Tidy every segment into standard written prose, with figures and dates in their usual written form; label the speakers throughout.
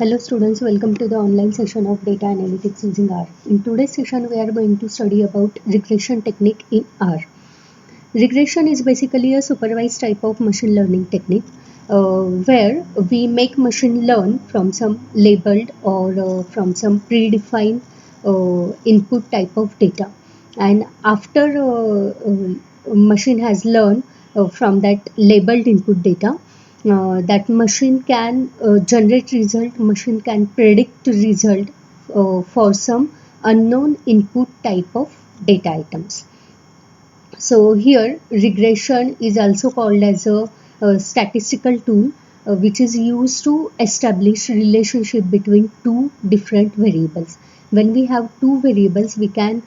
Speaker 1: Hello students, welcome to the online session of data analytics using R. In today's session, we are going to study about regression technique in R. Regression is basically a supervised type of machine learning technique where we make machine learn from some labeled or from some predefined input type of data. And after machine has learned from that labeled input data, that machine can generate result, machine can predict result for some unknown input type of data items. So here regression is also called as a statistical tool which is used to establish relationship between two different variables. When we have two variables, we can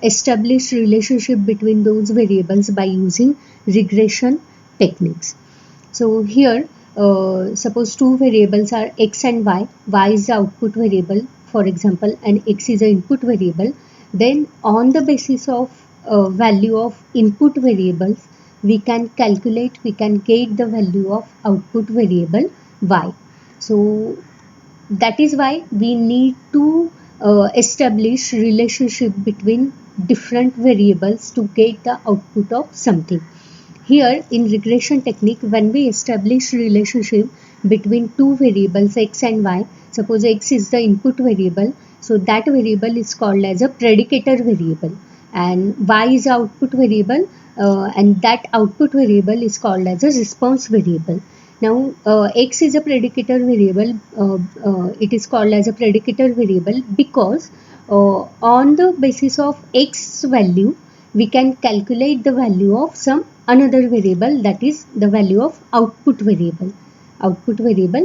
Speaker 1: establish relationship between those variables by using regression techniques. So here suppose two variables are x and y is the output variable for example and x is the input variable. Then on the basis of value of input variables we can get the value of output variable y. So that is why we need to establish relationship between different variables to get the output of something. Here in regression technique, when we establish relationship between two variables x and y, suppose x is the input variable, so that variable is called as a predicator variable and y is the output variable and that output variable is called as a response variable. Now x is a predicator variable, it is called as a predicator variable because on the basis of x value we can calculate the value of some another variable, that is the value of output variable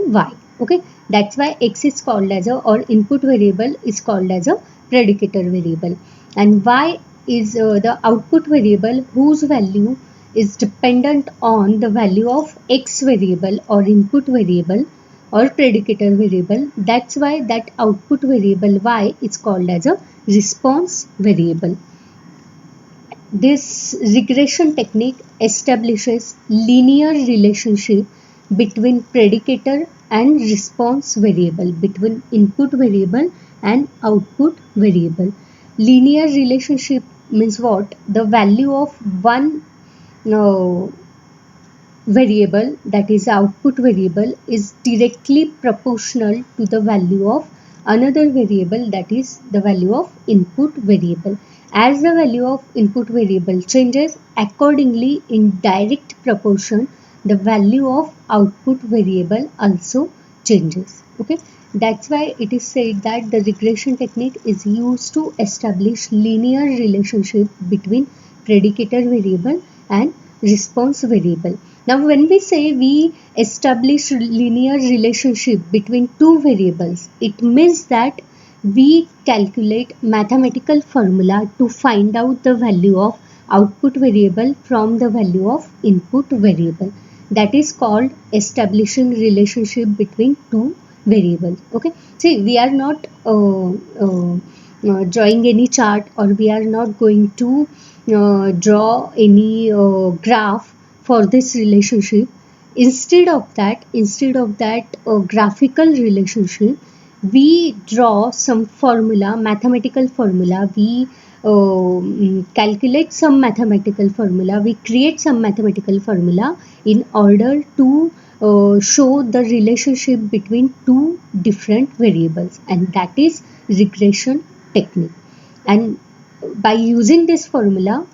Speaker 1: y. Okay, that's why x is called as a, or input variable is called as a predicator variable, and y is the output variable whose value is dependent on the value of x variable or input variable or predicator variable. That's why that output variable y is called as a response variable. This regression technique establishes linear relationship between predicator and response variable, between input variable and output variable. Linear relationship means what? The value of one variable, that is output variable, is directly proportional to the value of another variable, that is the value of input variable. As the value of input variable changes, accordingly in direct proportion the value of output variable also changes. Okay, that's why it is said that the regression technique is used to establish linear relationship between predicator variable and response variable. Now when we say we establish linear relationship between two variables, it means that we calculate mathematical formula to find out the value of output variable from the value of input variable. That is called establishing relationship between two variables. Okay, see, we are not drawing any chart, or we are not going to draw any graph for this relationship. Instead of that graphical relationship, we draw some formula, mathematical formula. We calculate some mathematical formula, we create some mathematical formula in order to show the relationship between two different variables, and that is regression technique. And by using this formula,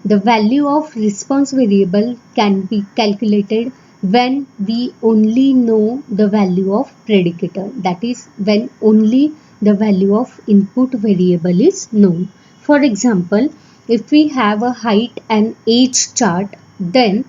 Speaker 1: the value of response variable can be calculated when we only know the value of predicator, that is when only the value of input variable is known. For example, if we have a height and age chart, then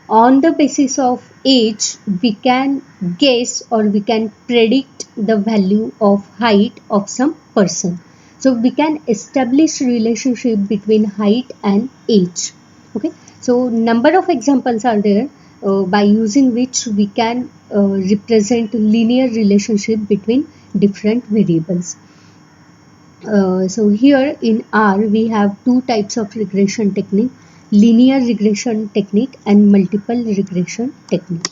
Speaker 1: on the basis of age we can guess or we can predict the value of height of some person. So we can establish relationship between height and age. Okay, so number of examples are there by using which we can represent linear relationship between different variables. So here in R we have two types of regression technique: linear regression technique and multiple regression technique.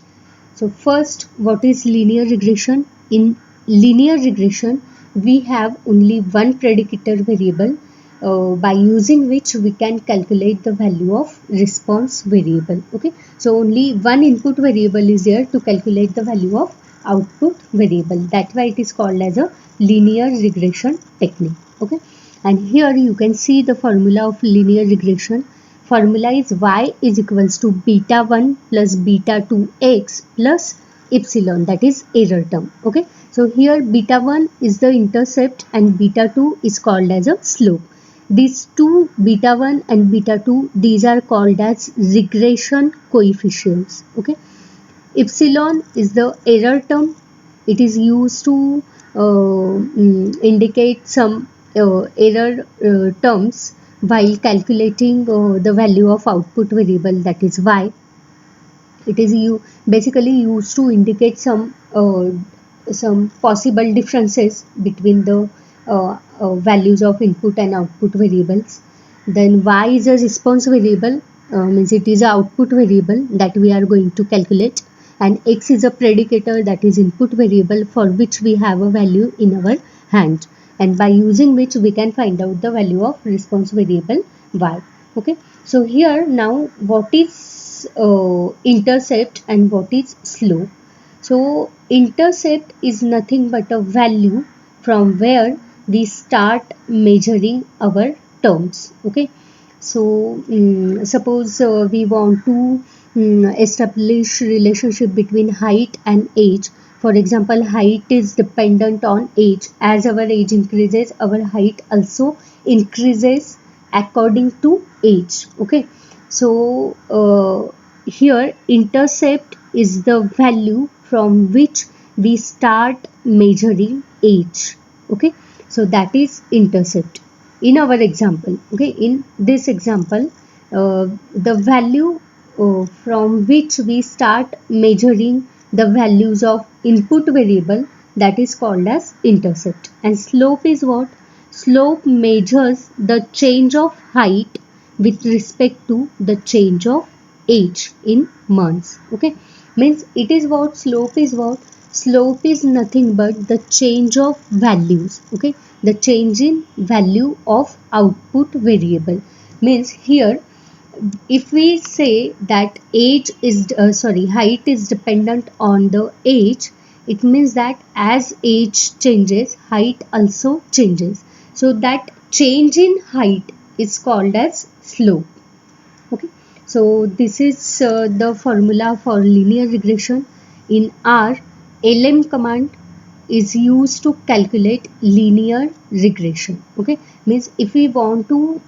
Speaker 1: So first, what is linear regression? In linear regression, we have only one predicator variable by using which we can calculate the value of response variable. Okay, so only one input variable is there to calculate the value of output variable. That's why it is called as a linear regression technique. Okay, and here you can see the formula of linear regression. Formula is y is equals to beta 1 plus beta 2x plus epsilon, that is error term. Okay, so here beta 1 is the intercept and beta 2 is called as a slope. These two, beta 1 and beta 2, these are called as regression coefficients. Okay, epsilon is the error term. It is used to indicate some error terms while calculating the value of output variable, that is y. It is basically used to indicate some possible differences between the values of input and output variables. Then y is a response variable, means it is an output variable that we are going to calculate, and x is a predicator, that is input variable for which we have a value in our hand, and by using which we can find out the value of response variable y. Okay, so here now what is intercept and what is slope? So intercept is nothing but a value from where we start measuring our terms. Okay, so suppose we want to establish relationship between height and age. For example, height is dependent on age. As our age increases, our height also increases according to age. Okay, so here intercept is the value from which we start measuring age. Okay, so that is intercept in our example. Okay, in this example, the value from which we start measuring the values of input variable, that is called as intercept. And slope is what? Slope measures the change of height with respect to the change of age in months. Okay, means it is what? Slope is what? Slope is nothing but the change of values. Okay, the change in value of output variable. Means here, if we say that age is height is dependent on the age, it means that as age changes, height also changes. So that change in height is called as slope. Okay, so this is the formula for linear regression. In R, LM command is used to calculate linear regression. Okay, means if we want to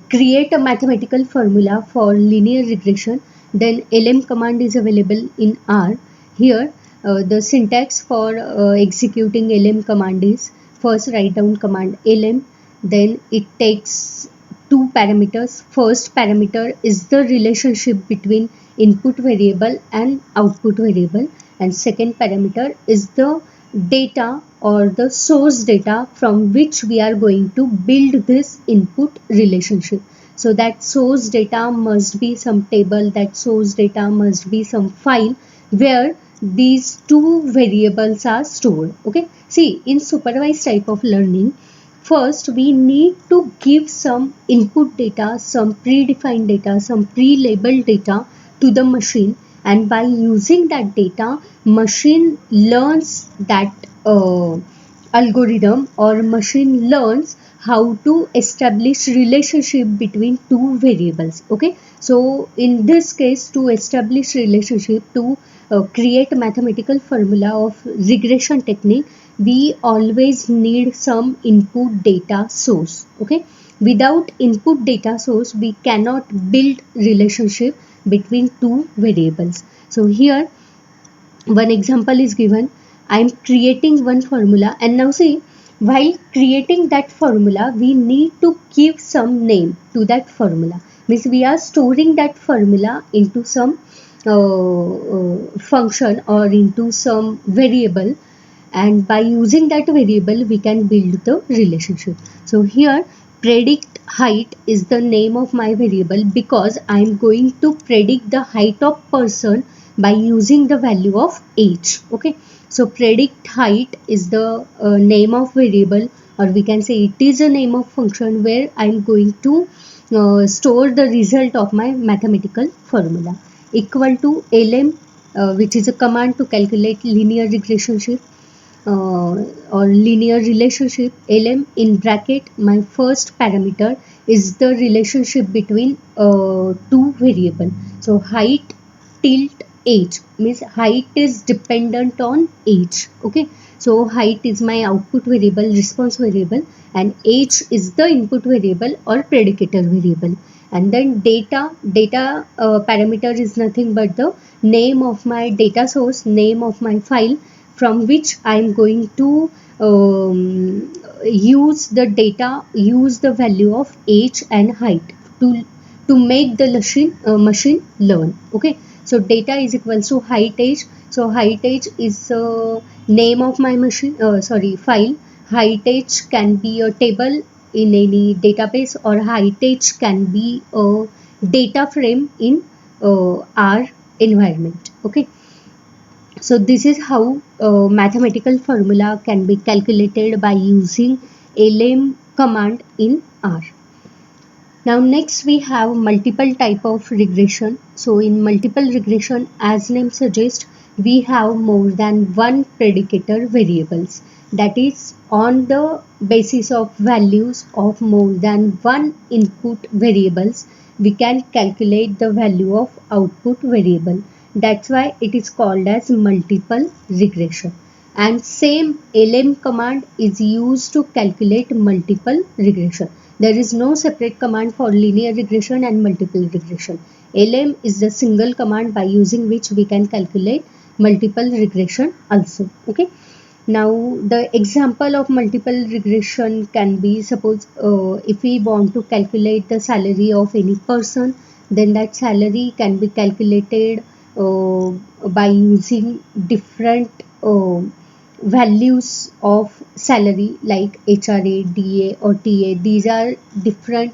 Speaker 1: create a mathematical formula for linear regression, then LM command is available in R. Here the syntax for executing LM command is, first write down command LM, then it takes two parameters. First parameter is the relationship between input variable and output variable, and second parameter is the data or the source data from which we are going to build this input relationship. So that source data must be some table, that source data must be some file where these two variables are stored. Okay, see, in supervised type of learning, first we need to give some input data, some predefined data, some pre-labeled data to the machine, and by using that data, machine learns that algorithm, or machine learns how to establish relationship between two variables. Okay, so in this case, to establish relationship, to create a mathematical formula of regression technique, we always need some input data source. Okay, without input data source, we cannot build relationship between two variables. So here one example is given. I am creating one formula, and now see, while creating that formula, we need to give some name to that formula. Means we are storing that formula into some function or into some variable, and by using that variable we can build the relationship. So here predict height is the name of my variable, because I am going to predict the height of person by using the value of age. Okay, So predict height is the name of variable, or we can say it is a name of function where I'm going to store the result of my mathematical formula. Equal to lm, which is a command to calculate linear regression or linear relationship. Lm in bracket, my first parameter is the relationship between two variable. So height tilt age, means height is dependent on age. Okay, so height is my output variable, response variable, and age is the input variable or predicator variable. And then data parameter is nothing but the name of my data source, name of my file from which I am going to use the data, use the value of age and height to make the machine learn. Okay, so data is equals to height age. So height age is name of my machine, file. Height age can be a table in any database, or height age can be a data frame in our environment. Okay, so this is how mathematical formula can be calculated by using lm command in R. Now next we have multiple type of regression. So in multiple regression, as name suggests, we have more than one predicator variables. That is, on the basis of values of more than one input variables, we can calculate the value of output variable. That's why it is called as multiple regression. And same lm command is used to calculate multiple regression. There is no separate command for linear regression and multiple regression. LM is the single command by using which we can calculate multiple regression also. Okay. Now the example of multiple regression can be, suppose if we want to calculate the salary of any person, then that salary can be calculated by using different values of salary like HRA, DA or TA. These are different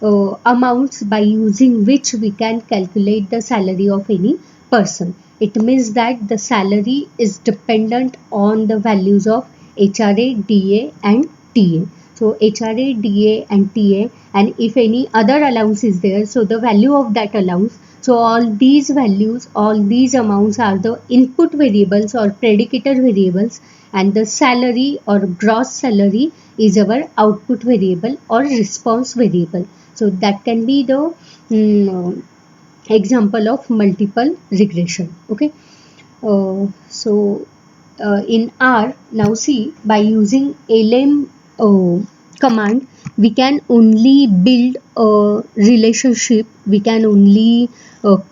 Speaker 1: amounts by using which we can calculate the salary of any person. It means that the salary is dependent on the values of HRA, DA and TA. So HRA, DA and TA, and if any other allowance is there, so the value of that allowance. So all these values, all these amounts are the input variables or predicator variables, and the salary or gross salary is our output variable or response variable. So that can be the example of multiple regression. Okay. In R, now see, by using lm command, we can only build a relationship, we can only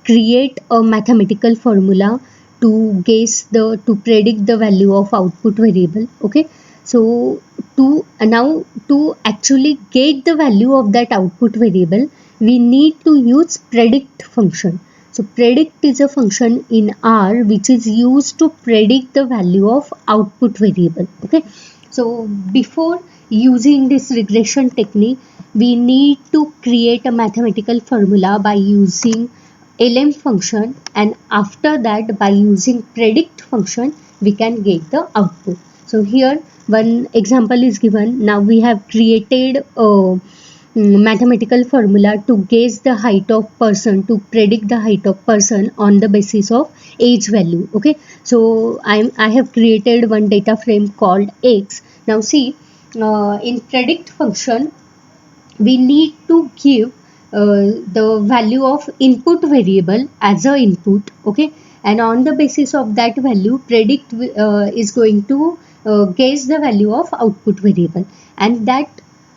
Speaker 1: create a mathematical formula to predict the value of output variable. Okay, so to actually get the value of that output variable, we need to use predict function. So predict is a function in R which is used to predict the value of output variable. Okay, so before using this regression technique, we need to create a mathematical formula by using lm function, and after that by using predict function we can get the output. So here one example is given. Now we have created a mathematical formula to guess the height of person, to predict the height of person on the basis of age value. Okay, so I have created one data frame called x. Now see, in predict function we need to give the value of input variable as a input. Okay, and on the basis of that value, predict is going to guess the value of output variable, and that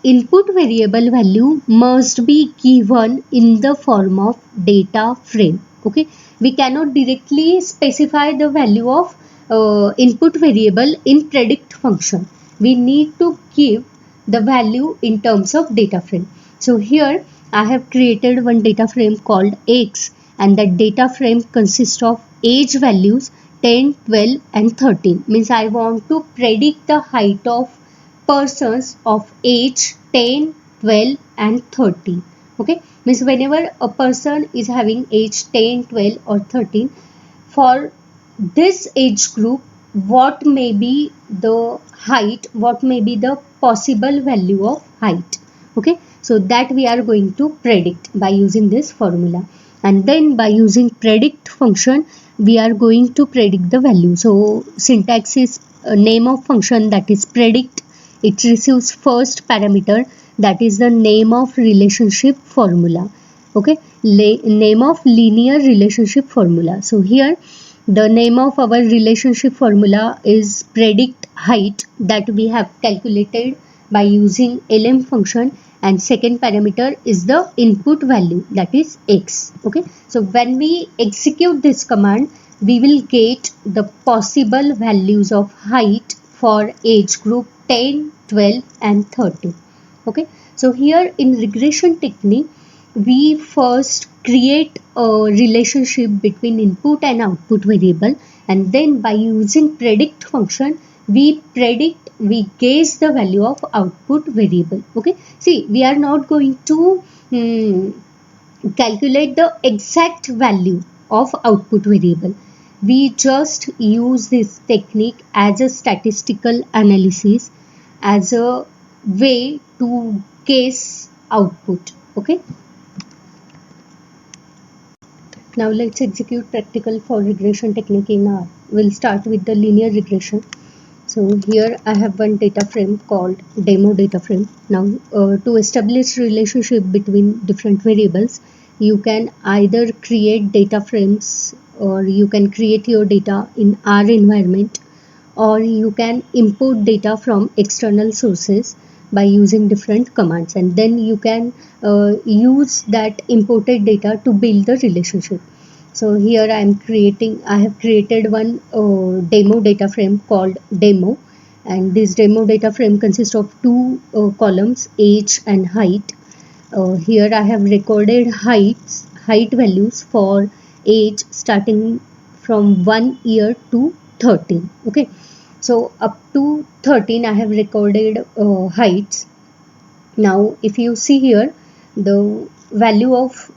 Speaker 1: input variable value must be given in the form of data frame. Okay, we cannot directly specify the value of input variable in predict function. We need to give the value in terms of data frame. So here I have created one data frame called x, and that data frame consists of age values 10, 12 and 13. Means I want to predict the height of persons of age 10, 12 and 13. Okay, means whenever a person is having age 10, 12 or 13, for this age group what may be the height, what may be the possible value of height. Okay, so that we are going to predict by using this formula, and then by using predict function we are going to predict the value. So syntax is name of function, that is predict. It receives first parameter, that is the name of relationship formula. Okay, name of linear relationship formula. So here the name of our relationship formula is predict height, that we have calculated by using lm function, and second parameter is the input value, that is x. Okay, so when we execute this command we will get the possible values of height for age group 10, 12 and 13. Okay, so here in regression technique we first create a relationship between input and output variable, and then by using predict function we guess the value of output variable. Okay, see, we are not going to calculate the exact value of output variable. We just use this technique as a statistical analysis, as a way to guess output. Okay, now let's execute practical for regression technique in R. We'll start with the linear regression. So here I have one data frame called demo data frame. Now to establish relationship between different variables, you can either create data frames or you can create your data in R environment, or you can import data from external sources by using different commands, and then you can use that imported data to build the relationship. So here I have created one demo data frame called demo, and this demo data frame consists of two columns, age and height. Here I have recorded height values for age starting from 1 year to 13. Okay, so up to 13 I have recorded heights. Now if you see here, the value of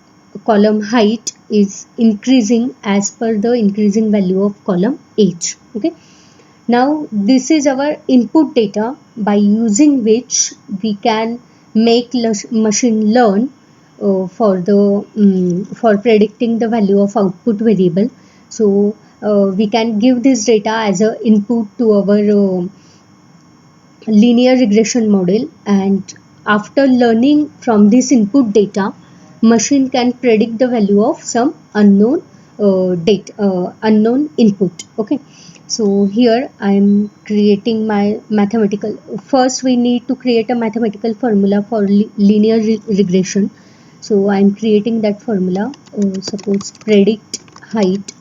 Speaker 1: column height is increasing as per the increasing value of column age. Okay, now this is our input data by using which we can make machine learn for predicting the value of output variable. So we can give this data as a input to our linear regression model, and after learning from this input data, machine can predict the value of some unknown unknown input. Okay, so here I am creating my mathematical. First we need to create a mathematical formula for linear regression. So I am creating that formula. Suppose predict height,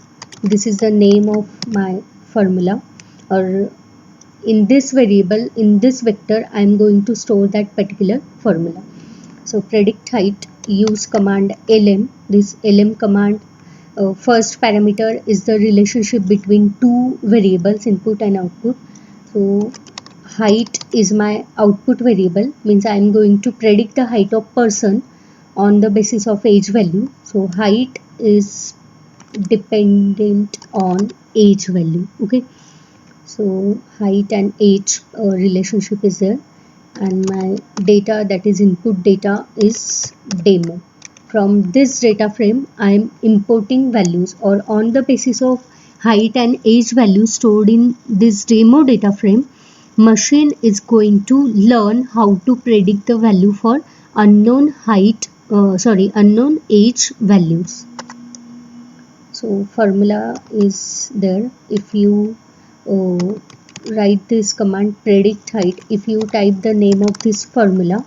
Speaker 1: this is the name of my formula, or in this variable, in this vector I am going to store that particular formula. So predict height, use command lm. This lm command, first parameter is the relationship between two variables, input and output. So height is my output variable, means I am going to predict the height of person on the basis of age value. So height is dependent on age value. Okay, so height and age relationship is there, and my data, that is input data, is demo. From this data frame I am importing values, or on the basis of height and age values stored in this demo data frame, machine is going to learn how to predict the value for unknown unknown age values. So formula is there. If you write this command predict height, if you type the name of this formula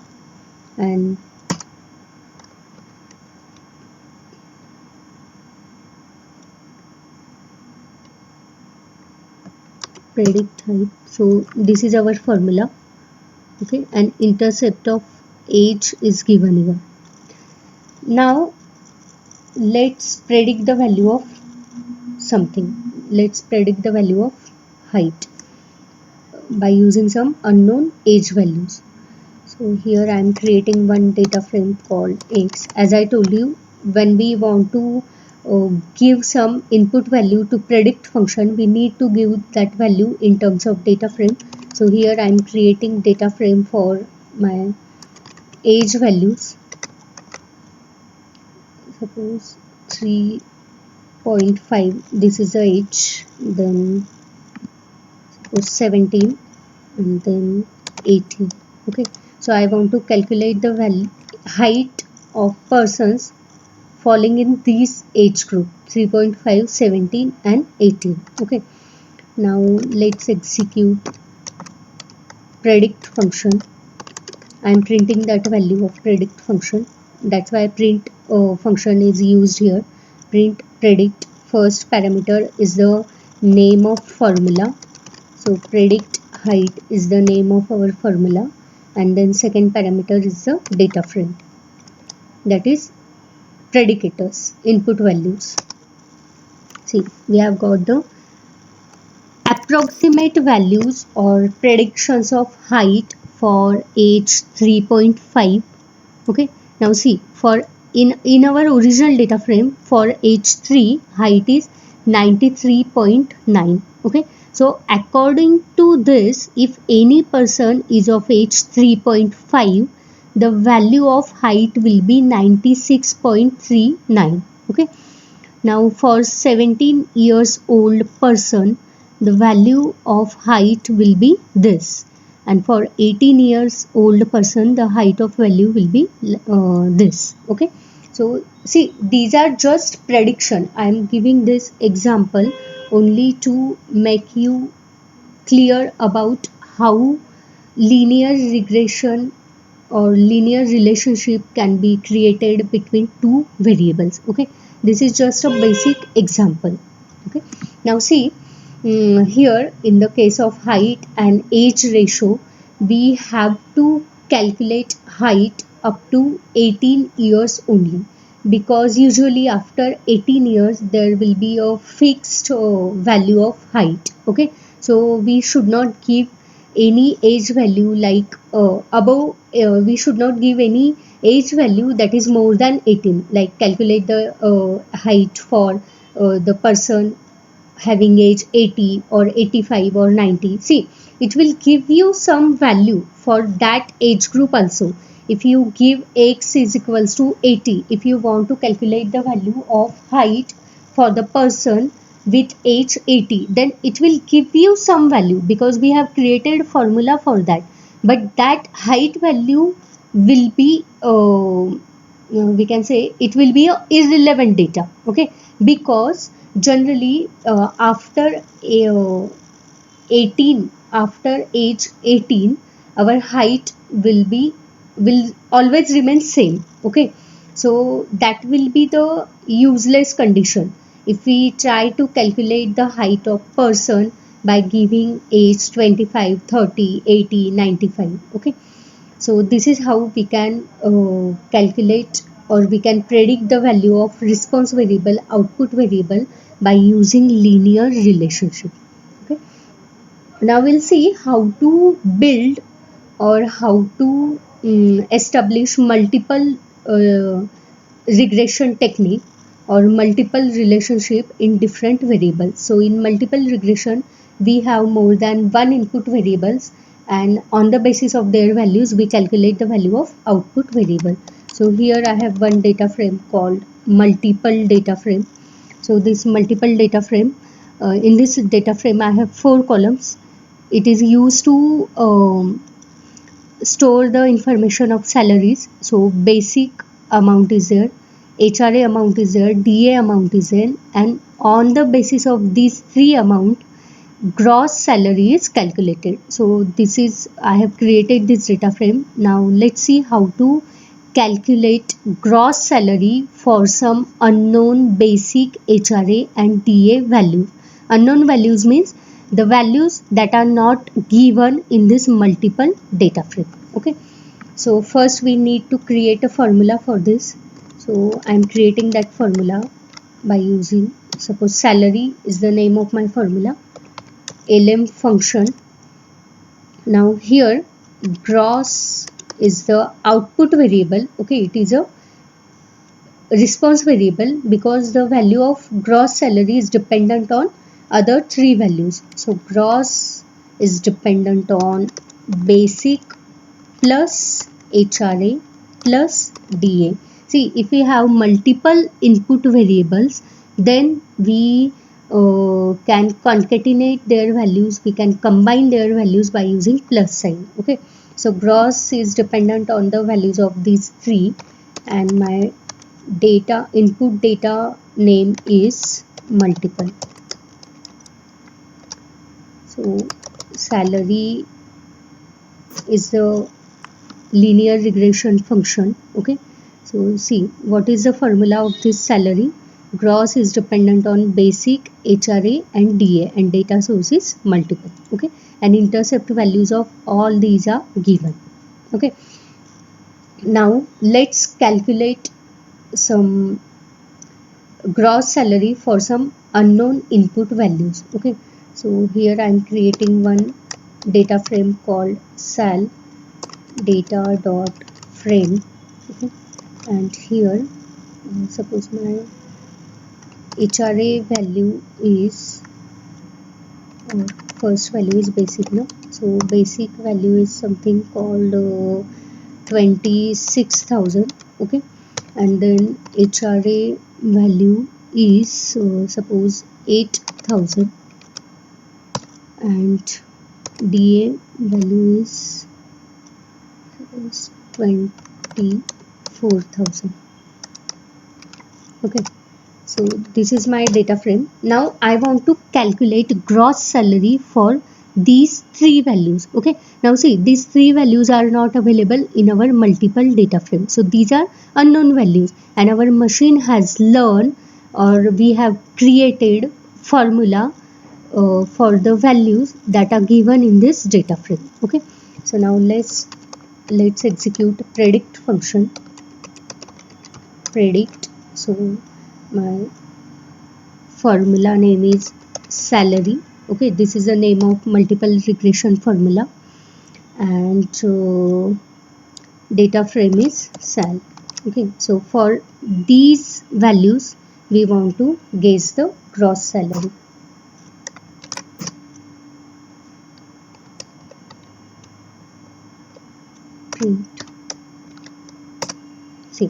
Speaker 1: and predict height, so this is our formula. Okay, and intercept of age is given here. Now let's predict the value of something. Let's predict the value of height by using some unknown age values. So here I am creating one data frame called x. As I told you, when we want to give some input value to predict function, we need to give that value in terms of data frame. So here I am creating data frame for my age values. Suppose 3.5, this is the age, then suppose 17, and then 18. Okay, so I want to calculate the value height of persons falling in these age group 3.5, 17 and 18. Okay, now let's execute predict function. I am printing that value of predict function. That's why print function is used here. Print predict. First parameter is the name of formula. So predict height is the name of our formula, and then second parameter is the data frame. That is predicators, input values. See, we have got the approximate values or predictions of height for age 3.5. Okay, now see, for in our original data frame for age 3, height is 93.9. okay, so according to this, if any person is of age 3.5, the value of height will be 96.39. okay, now for 17 years old person, the value of height will be this, and for 18 years old person, the height of value will be this. Okay, so see, these are just prediction. I am giving this example only to make you clear about how linear regression or linear relationship can be created between two variables. Okay, this is just a basic example. Okay, now see, here in the case of height and age ratio, we have to calculate height up to 18 years only, because usually after 18 years there will be a fixed value of height. Okay, so we should not give any age value like above, we should not give any age value that is more than 18, like calculate the height for the person having age 80 or 85 or 90. See, it will give you some value for that age group also. If you give x is equals to 80, if you want to calculate the value of height for the person with age 80, then it will give you some value because we have created formula for that. But that height value will be we can say it will be a irrelevant data. Okay, because generally after 18, after age 18, our height will always remain same. Okay, so that will be the useless condition if we try to calculate the height of person by giving age 25, 30, 80, 95. Okay, so this is how we can calculate or we can predict the value of response variable, output variable by using linear relationship. Okay, now we'll see how to build or how to establish multiple regression technique or multiple relationship in different variables. So in multiple regression, we have more than one input variables, and on the basis of their values we calculate the value of output variable. So here I have one data frame called multiple data frame. So this multiple data frame, in this data frame I have 4 columns. It is used to store the information of salaries. So basic amount is there, HRA amount is there, DA amount is there, and on the basis of these 3 amount, gross salary is calculated. So this is, I have created this data frame. Now let's see how to calculate gross salary for some unknown basic HRA and DA values. Unknown values means the values that are not given in this multiple data frame. Okay, so first we need to create a formula for this. So I am creating that formula by using, suppose salary is the name of my formula, lm function. Now here gross is the output variable. Okay, it is a response variable because the value of gross salary is dependent on other three values. So gross is dependent on basic plus HRA plus DA. See, if we have multiple input variables, then we can concatenate their values, we can combine their values by using plus sign. Okay, so gross is dependent on the values of these three, and my data input data name is multiple. So salary is the linear regression function. Okay, so see, what is the formula of this salary? Gross is dependent on basic, HRA and DA, and data source is multiple. Okay, and intercept values of all these are given. Okay, now let's calculate some gross salary for some unknown input values. Okay, so here I am creating one data frame called sal data dot frame. Okay, and here suppose my HRA value is first value is basic, no? So basic value is something called 26,000. Okay, and then HRA value is suppose 8,000, and DA value is suppose 24,000. Okay, so this is my data frame. Now I want to calculate gross salary for these three values. Okay, now see, these three values are not available in our multiple data frame, so these are unknown values, and our machine has learned, or we have created formula for the values that are given in this data frame. Okay, so now let's execute predict function. Predict. So my formula name is salary. Okay, this is the name of multiple regression formula, and data frame is sal. Okay, so for these values we want to guess the gross salary. Print. See,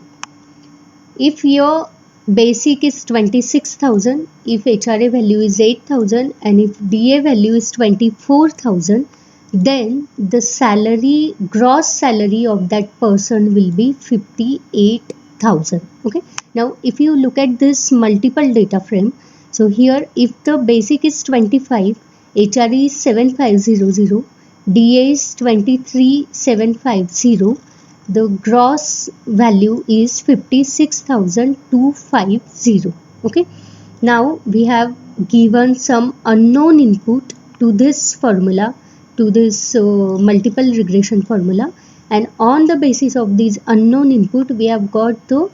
Speaker 1: if your basic is 26,000, if HRA value is 8,000, and if DA value is 24,000, then the salary, gross salary of that person will be 58,000. Okay, now if you look at this multiple data frame, so here if the basic is 25, HRA is 7500, DA is 23,750, the gross value is 56,250. Okay, now we have given some unknown input to this formula, to this multiple regression formula, and on the basis of these unknown input we have got the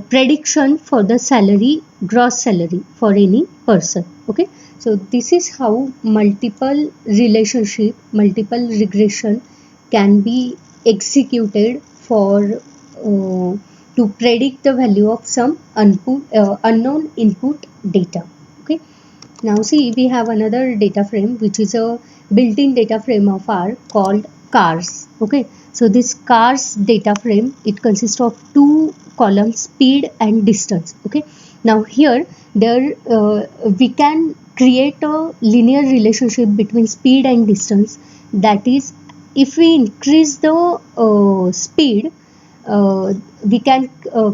Speaker 1: prediction for the salary, gross salary for any person. Okay, so this is how multiple relationship, multiple regression can be executed for to predict the value of some unknown input data. Okay, now see, we have another data frame which is a built-in data frame of R called cars. Okay, so this cars data frame, it consists of two columns, speed and distance. Okay, now here we can create a linear relationship between speed and distance. That is, if we increase the speed, we can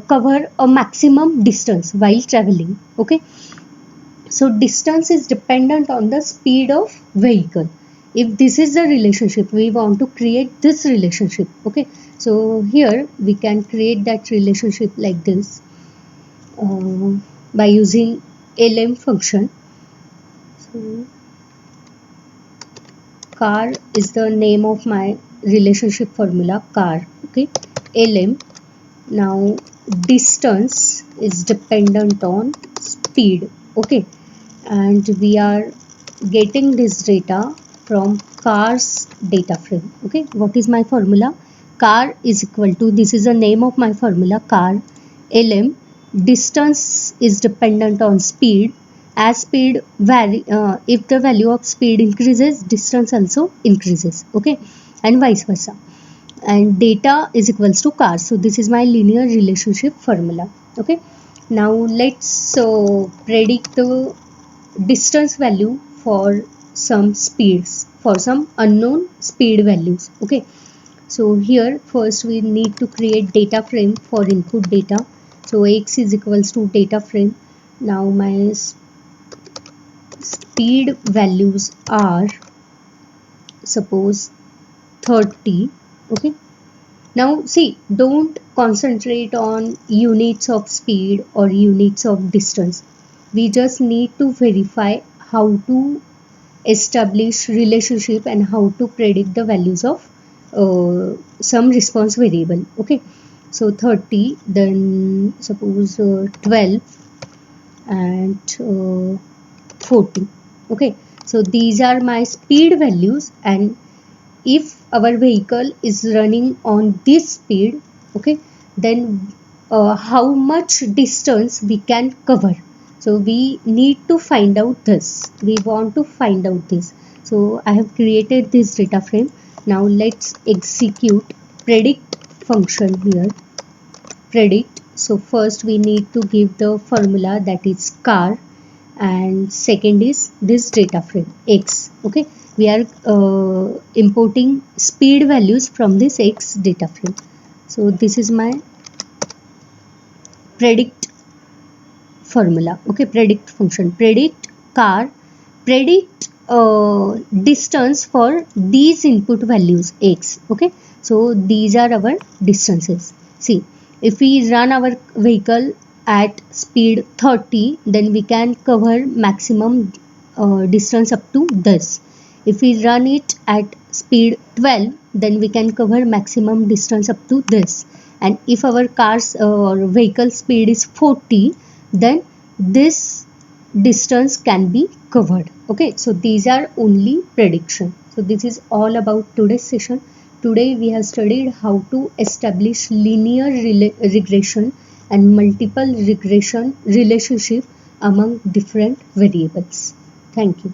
Speaker 1: cover a maximum distance while traveling. Okay, so distance is dependent on the speed of vehicle. If this is the relationship, we want to create this relationship. Okay, so here we can create that relationship like this by using lm function. So car is the name of my relationship formula, car. Okay, lm. Now distance is dependent on speed. Okay, and we are getting this data from cars data frame. Okay, what is my formula? Car is equal to, this is the name of my formula, car, lm distance is dependent on speed. As speed vary, if the value of speed increases, distance also increases, okay, and vice versa. And data is equals to car. So this is my linear relationship formula, okay. Now let's predict the distance value for some speeds, for some unknown speed values, okay. So here first we need to create data frame for input data. So x is equals to data frame. Now my speed values are suppose 30, okay. Now see, don't concentrate on units of speed or units of distance. We just need to verify how to establish relationship and how to predict the values of some response variable, okay. So 30, then suppose 12 and 40, okay. So these are my speed values, and if our vehicle is running on this speed, okay, then how much distance we can cover. So we need to find out this, we want to find out this. So I have created this data frame. Now let's execute predict function here. Predict, so first we need to give the formula, that is car, and second is this data frame x, okay. We are importing speed values from this x data frame. So this is my predict formula, okay. Predict function, predict car, predict distance for these input values x, okay. So these are our distances. See, if we run our vehicle at speed 30, then we can cover maximum distance up to this. If we run it at speed 12, then we can cover maximum distance up to this. And if our car's or vehicle speed is 40, then this distance can be covered, okay. So these are only prediction. So this is all about today's session. Today we have studied how to establish linear regression and multiple regression relationship among different variables. Thank you.